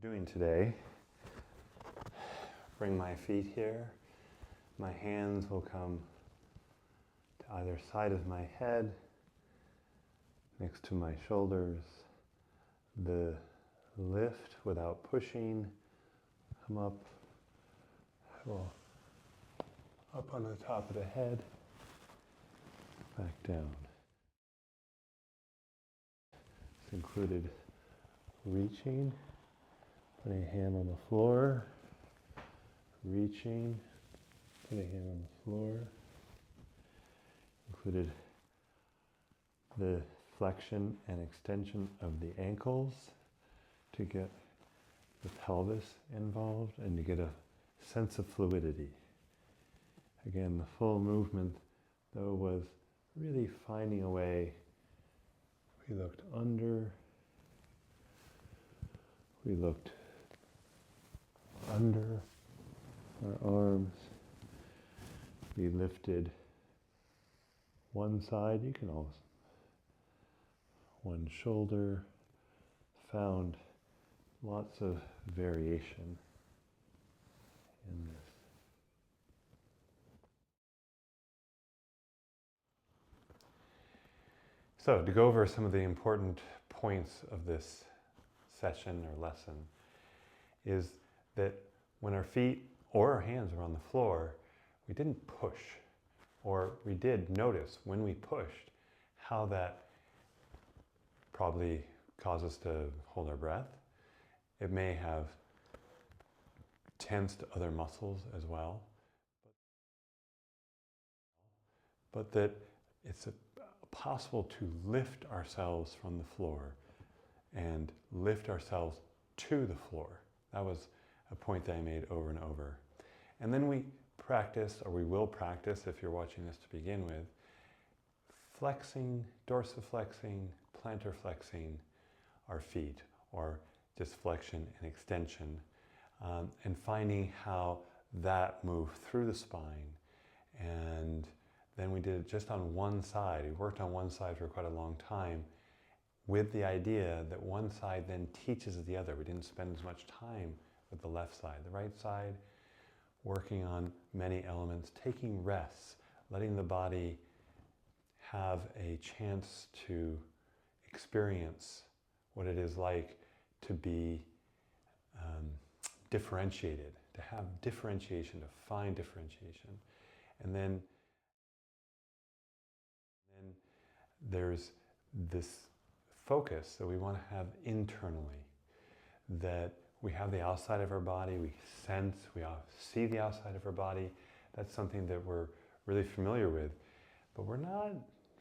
Doing today, bring my feet here. My hands will come to either side of my head, next to my shoulders. The lift without pushing, come up, well, up on the top of the head, back down. This included reaching, putting a hand on the floor, reaching, putting a hand on the floor. Included the flexion and extension of the ankles to get the pelvis involved and to get a sense of fluidity. Again, the full movement, though, was really finding a way. We looked under, our arms. We lifted one side, you can also, one shoulder, found lots of variation in this. So, to go over some of the important points of this session or lesson is that when our feet or our hands were on the floor, we didn't push, or we did notice when we pushed how that probably caused us to hold our breath. It may have tensed other muscles as well, but that it's possible to lift ourselves from the floor and lift ourselves to the floor. That was a point that I made over and over. And then we practice, or we will practice if you're watching this to begin with, flexing, dorsiflexing, plantar flexing our feet, or just flexion and extension, and finding how that moved through the spine. And then we did it just on one side. We worked on one side for quite a long time with the idea that one side then teaches the other. We didn't spend as much time with the left side. The right side, working on many elements, taking rests, letting the body have a chance to experience what it is like to be differentiated, to have differentiation, to find differentiation. And then there's this focus that we want to have internally, that we have the outside of our body, we sense, we see the outside of our body. That's something that we're really familiar with, but we're not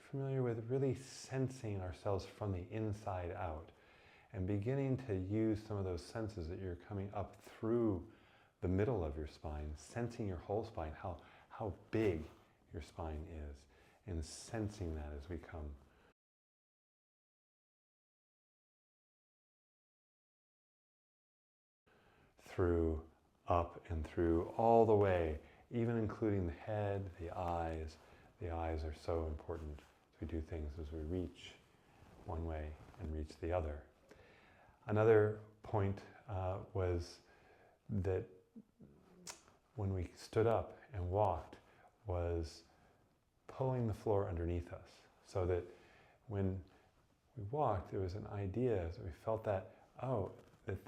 familiar with really sensing ourselves from the inside out and beginning to use some of those senses that you're coming up through the middle of your spine, sensing your whole spine, how big your spine is, and sensing that as we come through, up and through, all the way, even including the head, the eyes. The eyes are so important as we do things, as we reach one way and reach the other. Another point was that when we stood up and walked was pulling the floor underneath us, so that when we walked, there was an idea that we felt that, that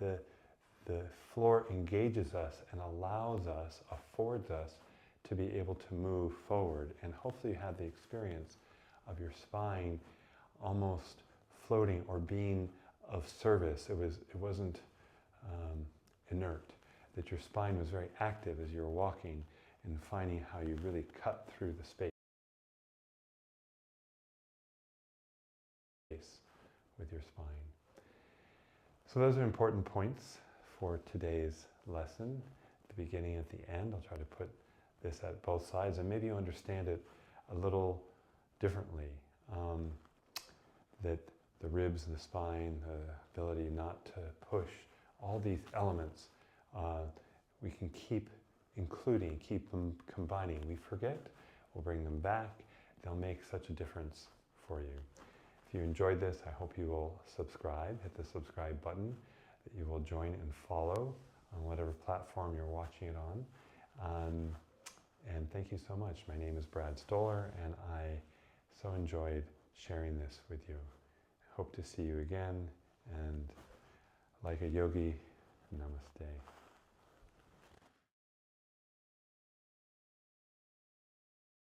the floor engages us and allows us, affords us to be able to move forward. And hopefully you had the experience of your spine almost floating or being of service. It wasn't inert, that your spine was very active as you were walking and finding how you really cut through the space with your spine. So those are important points for today's lesson, at the beginning and at the end. I'll try to put this at both sides, and maybe you understand it a little differently. That the ribs and the spine, the ability not to push, all these elements, we can keep including, keep them combining. We forget, we'll bring them back. They'll make such a difference for you. If you enjoyed this, I hope you will subscribe, hit the subscribe button. that you will join and follow on whatever platform you're watching it on. And thank you so much. My name is Brad Stoller, and I so enjoyed sharing this with you. I hope to see you again, and like a yogi, namaste.